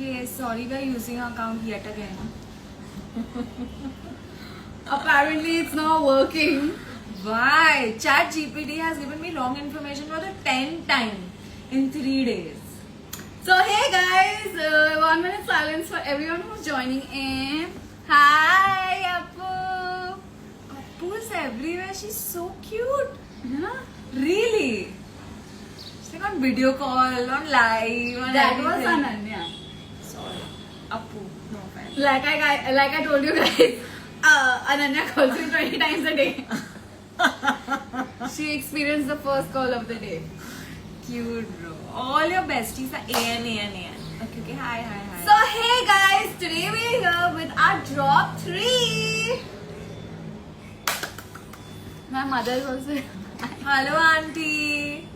Okay, sorry, we are using our account yet again. Apparently, it's not working. Why? ChatGPT has given me wrong information for the 10th time in 3 days. So, hey guys, 1 minute silence for everyone who's joining in. Hi, Appu. Appu is everywhere. She's so cute. Yeah? Really? She's like on video call, on live, on That everything. was Ananya. Sorry. Appu. No offense. Like I told you guys, Ananya calls me 20 times a day. She experienced the first call of the day. Cute, bro. All your besties are AN. Okay, hi. So hey guys, today we are here with our drop 3. My mother is also here. Hello, auntie.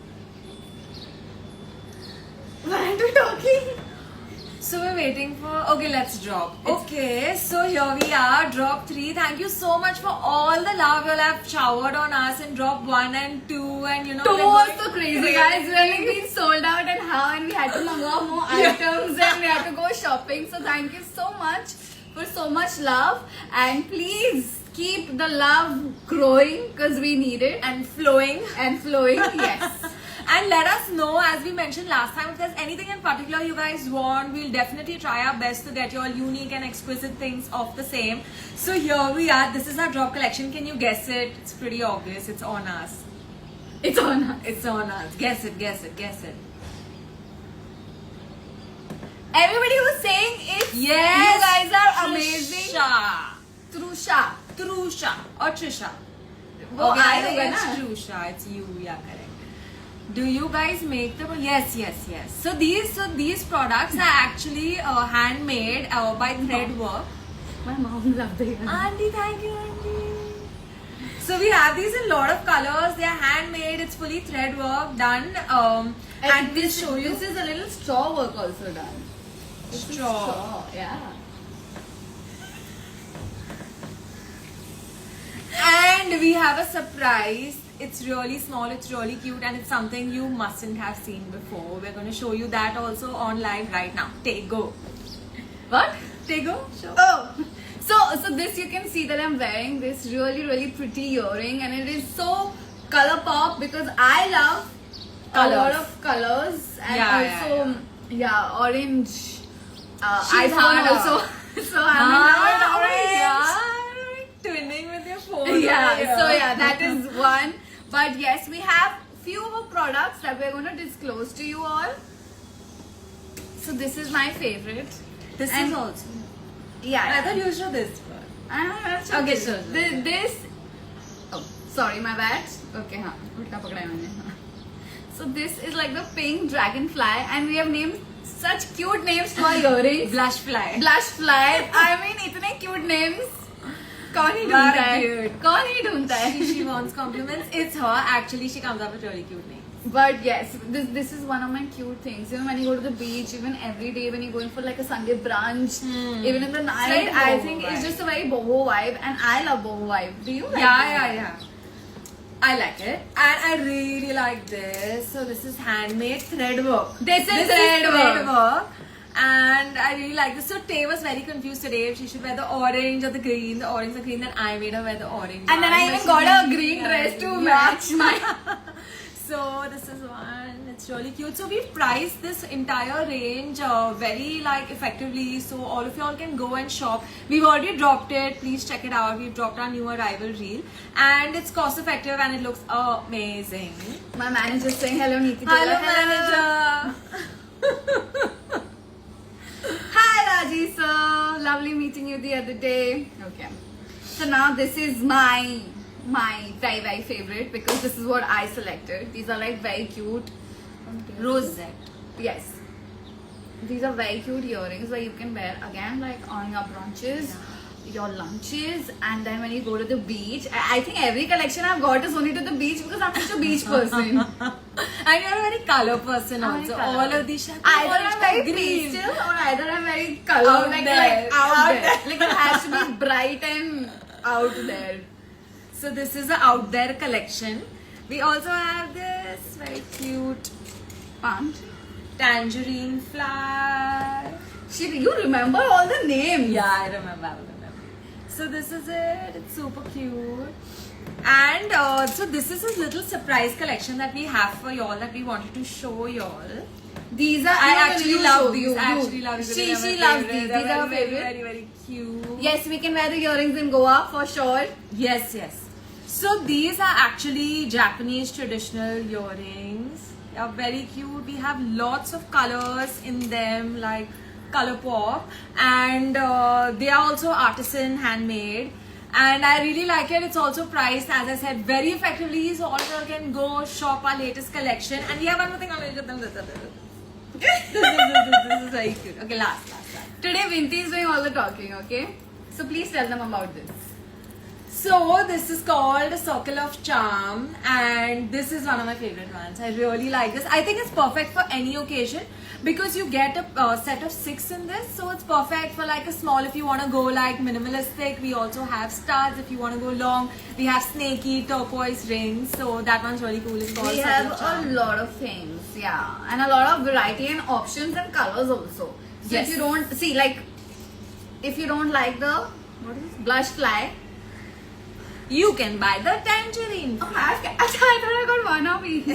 Why aren't we talking? So we're waiting for. Okay, let's drop. Okay, so here we are, drop 3. Thank you so much for all the love you all have showered on us in drop 1 and 2, and you know. 2 we're was going so crazy, guys. We have been sold out and how, and we had to mango more items and we had to go shopping. So thank you so much for so much love, and please keep the love growing because we need it and flowing. Yes. And let us know, as we mentioned last time, if there's anything in particular you guys want. We'll definitely try our best to get you all unique and exquisite things of the same. So here we are. This is our drop collection. Can you guess it? It's pretty obvious. It's on us. It's on us. It's on us. Guess it. Everybody who's saying it, Yes. you guys are amazing. Trusha. Trusha. Or Trisha. वो Okay, I I think होगा it's ना? Trusha. It's you. Yeah, correct. Do you guys make them? Yes. So these products are actually handmade by Threadwork. My mom loved it. Auntie, thank you, auntie. So we have these in a lot of colors. They are handmade. It's fully threadwork done. And we'll show you. This is a little straw work also done. This is Straw. yeah. And we have a surprise. It's really small, it's really cute, and it's something you mustn't have seen before. We're going to show you that also on live right now. Take go. What? Take go. Show. Oh, so this you can see that I'm wearing this really pretty earring, and it is so color pop because I love a lot of colors, and also orange. iPhone hard. also. So I'm in love with orange. Yeah. Twinning with your phone. Yeah, so yeah, that is one. But yes, we have few more products that we're going to disclose to you all. So this is my favorite. This And- is also. Yeah. I thought you show this one. Okay, sure. This. Oh, sorry, my bad. Okay, हाँ, उल्टा पकड़ा है मैंने. So this is like the pink dragonfly, and we have named such cute names to our earrings. Blush fly. Blushfly. I mean, इतने cute names. कौन ही ढूंढता है? Very cute. कौन ही ढूंढता है? She wants compliments. It's her. Actually, she comes up with really cute names. But yes, this is one of my cute things. You know, when you go to the beach, even every day when you're going for like a Sunday brunch, even in the night, very I boho think vibe. it's just a very boho vibe, and I love boho vibe. Do you like Yeah. I like it. And I really like this. So this is handmade threadwork. This is threadwork. And I really like this. So Tay was very confused today if she should wear the orange or the green. The orange or green. Then I made her wear the orange. And then I one, even but she got a didn't green like dress it. to Yeah. match my. So this is one. It's really cute. So we've priced this entire range very like effectively. So all of y'all can go and shop. We've already dropped it. Please check it out. We've dropped our new arrival reel, and it's cost effective and it looks amazing. My manager saying hello, Neeti. Hello, manager. Hi, Raji sir. Lovely meeting you the other day. Okay. So now this is my very favorite because this is what I selected. These are like very cute. Rosette. Yes. These are very cute earrings that you can wear again like on your brunches, your lunches, and then when you go to the beach. I think every collection I've got is only to the beach because I'm such a beach person. And you're a very color person I'm also. very color. All of these Either I'm very green. pastel or either I'm very color, Out like there. out there. Like it has to be bright and out there. So this is the out there collection. We also have this very cute Palm tangerine flower. You remember all the names. Yeah, I remember. So this is it. It's super cute. And so this is a little surprise collection that we have for y'all that we wanted to show y'all. These are. I actually love these. I actually love these. She loves these. These are her favorite. Very, very cute. Yes, we can wear the earrings in Goa for sure. Yes. So these are actually Japanese traditional earrings. They are very cute. We have lots of colors in them, like color pop, and they are also artisan handmade. And I really like it. It's also priced, as I said, very effectively. So all of you can go shop our latest collection. And we have one more thing. This is very cute. Okay, last. Today, Vinti is doing all the talking, okay? So please tell them about this. So this is called a Circle of Charm, and this is one of my favorite ones. I really like this. I think it's perfect for any occasion because you get a set of 6 in this. So it's perfect for like a small, if you want to go like minimalistic. We also have stars if you want to go long. We have snaky turquoise rings. So that one's really cool. It's called We Circle have of Charm. a lot of things, yeah. And a lot of variety and options and colors also. So Yes. if you don't, see like, if you don't like the, what is this? Blush fly. You can buy the tangerine. Oh, I thought I got one of each.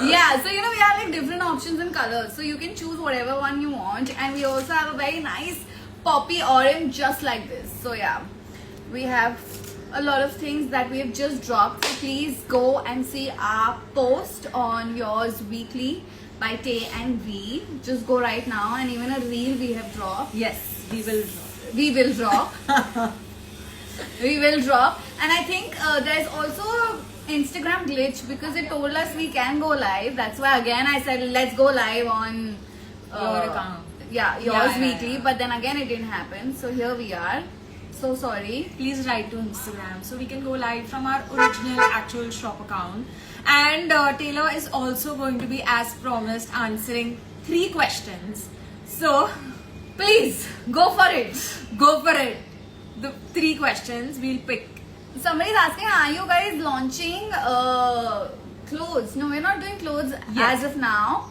Yeah, so you know we have like different options and colors, so you can choose whatever one you want. And we also have a very nice poppy orange just like this. So yeah, we have a lot of things that we have just dropped. So please go and see our post on Yours Weekly by Tay and V. Just go right now, and even a reel we have dropped. Yes, we will. We will drop. We will drop. And I think there's also a Instagram glitch because it told us we can go live. That's why again I said let's go live on Your account. Yeah, Yours Weekly. Yeah. But then again it didn't happen. So here we are. So sorry. Please write to Instagram so we can go live from our original actual shop account. And Taylor is also going to be, as promised, answering 3 questions. So Please go for it. go for it. The 3 questions we'll pick. Somebody's asking, are you guys launching clothes? No, we're not doing clothes Yes. as of now.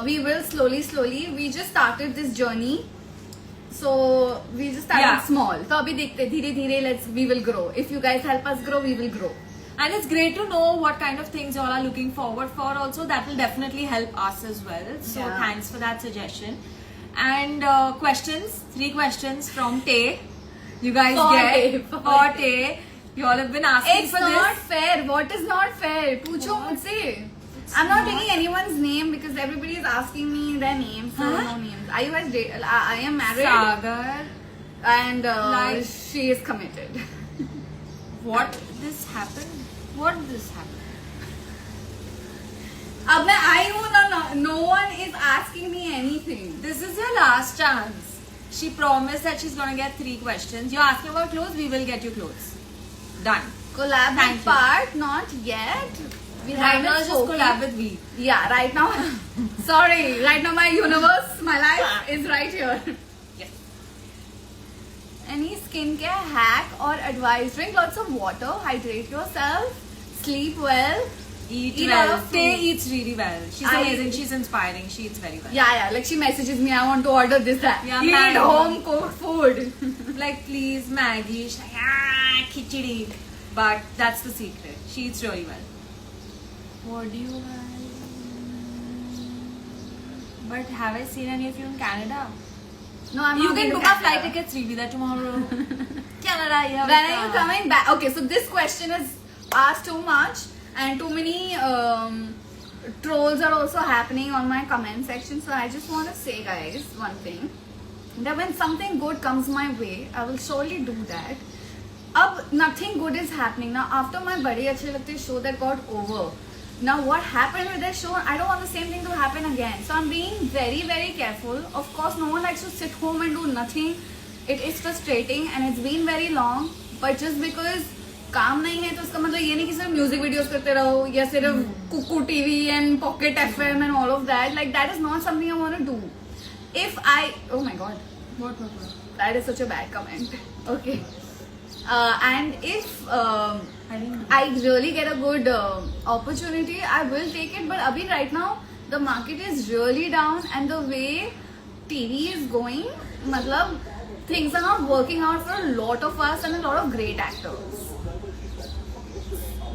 We will slowly. We just started this journey. So we just started Yeah. small. So abhi dekhte धीरे we will grow. If you guys help us grow, we will grow. And it's great to know what kind of things y'all are looking forward for also. That will definitely help us as well. So Yeah. thanks for that suggestion. And questions, 3 questions from Tay. You guys For get Tay, for for Tay. You all have been asking It's for not this. fair. What is not fair? पूछो What? मुझसे. I'm not taking anyone's name because everybody is asking me their names. So Huh? no names. Are you guys I am married Sagar, and Like- she is committed. what this happened? What this happened? अब मैं आई हूँ ना, no one is asking me anything. This is your last chance. She promised that she's gonna get 3 questions. You're asking about clothes, we will get you clothes. Done. Collab Thank with you. part, not yet. We Right haven't now, just spoken. collab with V. Yeah, right now. Sorry, right now my universe, my life is right here. Yes. Any skincare hack or advice? Drink lots of water, hydrate yourself, sleep well. Eat Eat well. a lot of Tay fruit. eats really well. She's I- amazing. She's inspiring. She eats very well. Yeah, like she messages me, I want to order this, that. Yeah, Eat Maggi. home cooked food. Like, please, Maggie. She's like, khichdi. But that's the secret. She eats really well. What do you like? But have I seen any of you in Canada? No, I'm You not can going book to our flight Canada. tickets. We'll be there tomorrow. Canada, yeah. When are you coming back? Okay, so this question is asked too much and too many trolls are also happening on my comment section. So I just want to say, guys, one thing. That when something good comes my way, I will surely do that. Ab nothing good is happening. Now after my Bade Achhe Lagte show that got over, now what happened with that show, I don't want the same thing to happen again. So I'm being very careful. Of course, no one likes to sit home and do nothing. It is frustrating and it's been very long. But just because काम नहीं है तो उसका मतलब ये नहीं कि सिर्फ म्यूजिक वीडियोस करते रहो या सिर्फ Kuku TV and Pocket FM and all of that. Like that is not something I want to do. If I, oh my god, What? that is such a bad comment. Okay. And if I didn't know. I really get a good opportunity, I will take it. But abhi right now, the market is really down, and the way TV is going, matlab, things are not working out for a lot of us and a lot of great actors.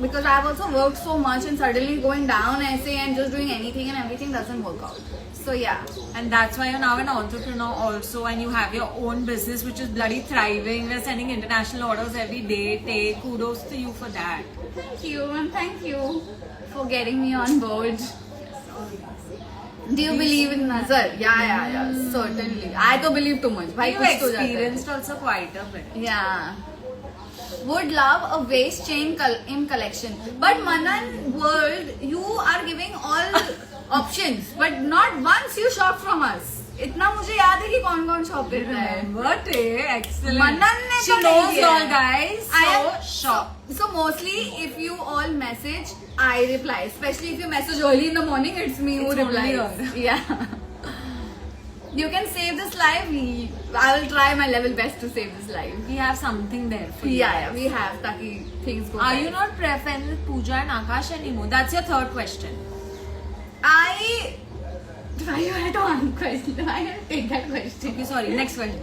Because I've also worked so much, and suddenly going down essay and just doing anything and everything doesn't work out. So yeah. And that's why you're now an entrepreneur also, and you have your own business which is bloody thriving. We're sending international orders every day. Take kudos to you for that. Thank you, and thank you for getting me on board. Do you believe in Nazar? Yeah, certainly. I don't believe too much. Bhai, You kuch to jata hai. experienced also quite a bit. Yeah. Would love a waist chain in collection. But Manan World, you are giving all options. But not once you shop from us. इतना मुझे याद है कि कौन कौन shop कर रहा है. What excellent. Manan ने She तो knows नहीं किया all है. guys. I So am shop. So mostly if you all message, I reply. Especially if you message early in the morning, it's me who It's only replies. Yeah. You can save this live. I will try my level best to save this live. We have something there for you. Yeah, we have taki things go. Are right. you not friends with Pooja and Akash anymore? That's your third question. Why you had one question? Why you take that question? Okay, sorry. Next question.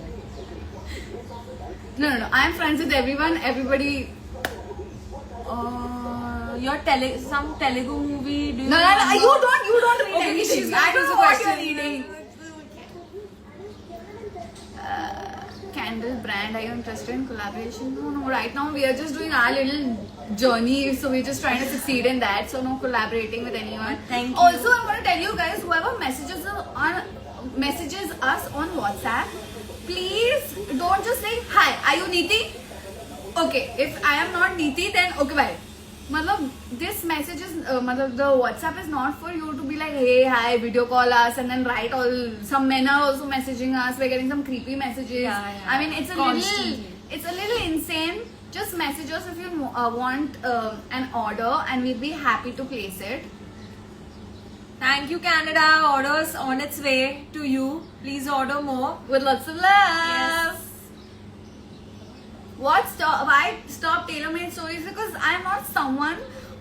No. I am friends with everyone. Everybody. Your some Telugu movie. Do you No. You don't read Okay, anything. she's I don't gonna know what use you're the reading. Candle brand, are you interested in collaboration? No. Right now we are just doing our little journey, so we're just trying to succeed in that. So no collaborating with anyone. Thank you. Also, I'm going to tell you guys, whoever messages us on WhatsApp, please don't just say hi. Are you Neeti? Okay. If I am not Neeti, then okay, bye. Matlab, this message is, the WhatsApp is not for you to be like, hey, hi, video call us, and then write all. Some men are also messaging us. We're getting some creepy messages. Yeah. I mean, it's a Constantly. little insane. Just message us if you want an order, and we'll be happy to place it. Thank you, Canada. Orders on its way to you. Please order more. With lots of love. Yes. Why stop tailor-made stories? Because I'm not someone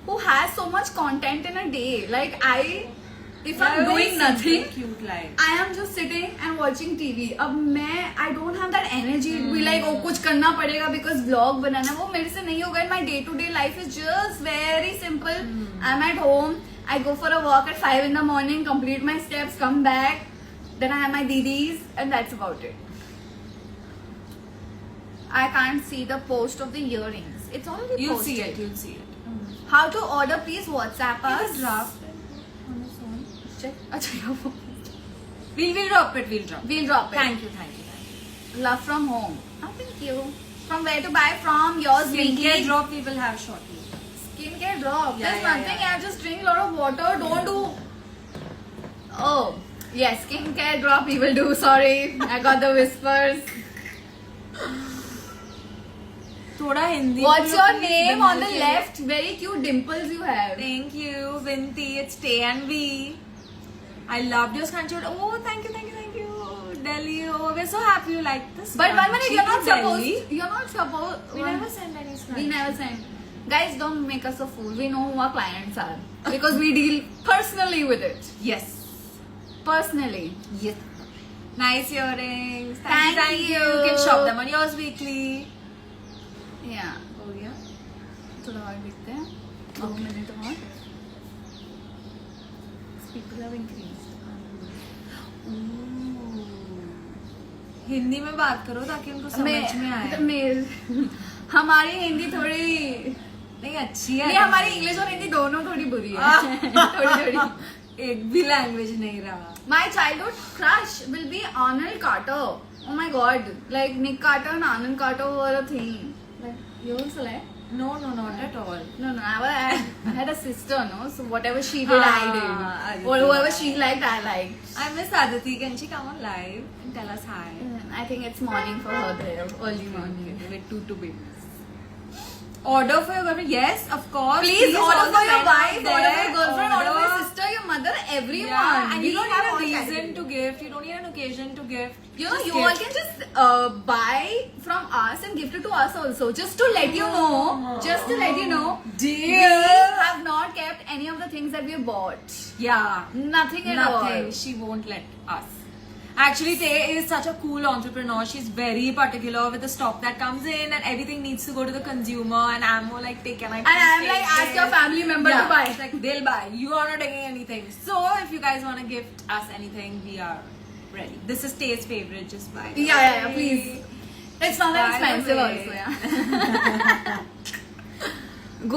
who has so much content in a day. Like if I'm doing nothing, cute life. I am just sitting and watching TV. I don't have that energy to be like, oh, कुछ करना पड़ेगा because vlog बनाना है. वो मेरे से नहीं होगा. My day-to-day life is just very simple. I'm at home. I go for a walk at 5 in the morning, complete my steps, come back. Then I have my DDs, and that's about it. I can't see the post of the earrings. It's already You'll posted. see it. You'll see it. How to order? Please WhatsApp us. It's draft on its own. Check. Achha, your phone. We'll drop it. We'll drop. We'll drop it. Thank you. Love from home. Oh, thank you. From where to buy from? Yours Skincare weekly. drop we will have shortly. Skincare drop. Yeah, There's yeah, nothing. yeah. I just drink a lot of water. Don't do. Oh, yes. Skincare drop we will do. Sorry. I got the whispers. थोड़ा Hindi. What's your name on the left? Very cute dimples you have. Thank you, Vinti. It's Tay and V. I loved your screenshot. Oh, thank you. Delhi. Oh, we're so happy you like this. But one minute, She you're not to Delhi. supposed. You're not supposed. We never send any screenshot. We never send. Guys, don't make us a fool. We know who our clients are because we deal personally with it. Yes. Personally. Yes. Nice earrings. Thank you. You can shop them on yours weekly. Yeah. Oh yeah. थोड़ा और देखते हैं. 2 minutes और. People have increased. Hindi में बात करो ताकि उनको समझ में आए. हमारी हिंदी थोड़ी नहीं अच्छी है. नहीं, हमारी इंग्लिश और हिंदी दोनों थोड़ी बुरी है. थोड़ी. एक भी लैंग्वेज नहीं रहा. My childhood crush will be Arnold Carter. Oh my god. Like Nick Carter and Arnold Carter were a thing. Like, you also like? No, not at all. No, I had a sister, no? So whatever she did, I did. Aditi. Or whoever she liked, I liked. I miss Aditi. Can she come on live and tell us hi? I think it's morning for her there. Early morning. With two babies. Order for your girlfriend? Yes, of course. Please order all for the your men wife, out order for there, your girlfriend, order for your sister, your mother, everyone. Yeah, and We you don't have have a all reason categories. to give gift. You don't need an occasion to gift. You know, Just you all gift. can just buy from us and gift it to us also. Just to let you know. Just to let you know. We have not kept any of the things that we bought. Yeah. Nothing at Nothing. all. She won't let us. Actually, Tay is such a cool entrepreneur. She's very particular with the stock that comes in, and everything needs to go to the consumer. And I'm more like, Tay, can I? And I'm like, ask your family member to buy. It's like they'll buy. You are not taking anything. So if you guys want to gift us anything, we are ready. This is Tay's favorite. Just buy. Yeah, please. It's not that By the expensive way. also, yeah.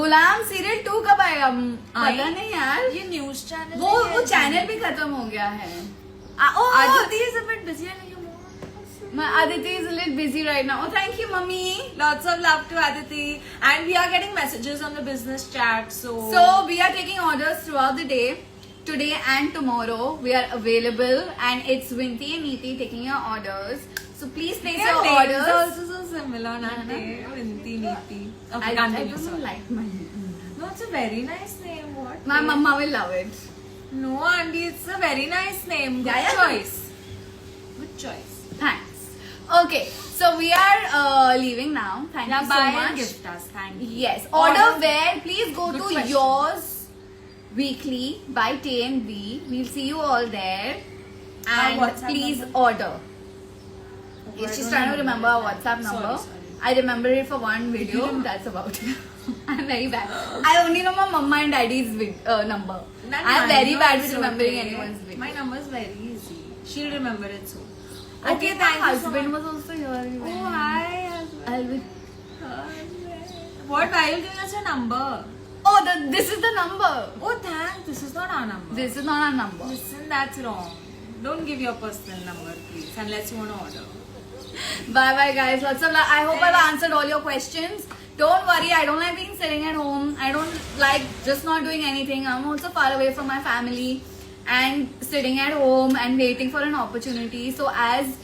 Ghulam serial 2 कब आएगा? पता नहीं यार. ये news channel वो channel भी खत्म हो गया है. Aditi is a bit busy and you My Aditi is a little busy right now. Oh, thank you, mummy. Lots of love to Aditi. And we are getting messages on the business chat. So we are taking orders throughout the day. Today and tomorrow we are available, and it's Vinti and Neeti taking your orders. So please place your orders. Also so similar, Nante. Vinti, Neeti. Okay, I continue. don't Sorry. like my name. No, it's a very nice name. What? My mama will love it. No, Andy, it's a very nice name. Good Yeah. choice. Good choice. Thanks. Okay, so we are leaving now. Thank you so buy much. and gift us. Thank you. Yes. Order where? Please go Good to question. Yours Weekly by Tay and B. We'll see you all there. And WhatsApp please number? order. I She's don't trying to remember our that. WhatsApp Sorry, number. sorry. I remember it for one video. That's about it. I'm very bad. I only know my mama and daddy's number. Then I'm mine very bad is with remembering okay. anyone's video. My number is very easy. She'll remember it soon. I Okay, think thank my you so husband much. was also here. Oh, hi. husband. I'll be. What? Why are you giving us your number? Oh, this is the number. Oh, thanks. This is not our number. This is not our number. Listen, that's wrong. Don't give your personal number, please, unless you want to order. Bye bye guys. Lots of love. I hope I've answered all your questions. Don't worry, I don't like being sitting at home. I don't like just not doing anything. I'm also far away from my family and sitting at home and waiting for an opportunity. So as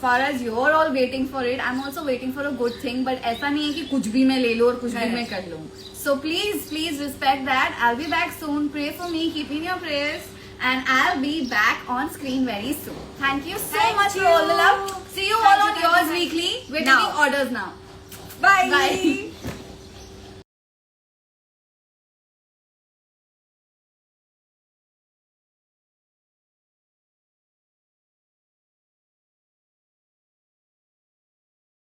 far as you're all waiting for it, I'm also waiting for a good thing. But ऐसा नहीं है कि कुछ भी मैं ले लूँ और कुछ भी मैं कर लूँ. So please respect that. I'll be back soon. Pray for me. Keep in your prayers. And I'll be back on screen very soon. Thank you so much for all the love. See you all on Yours Weekly. We're taking orders now. Bye. Bye.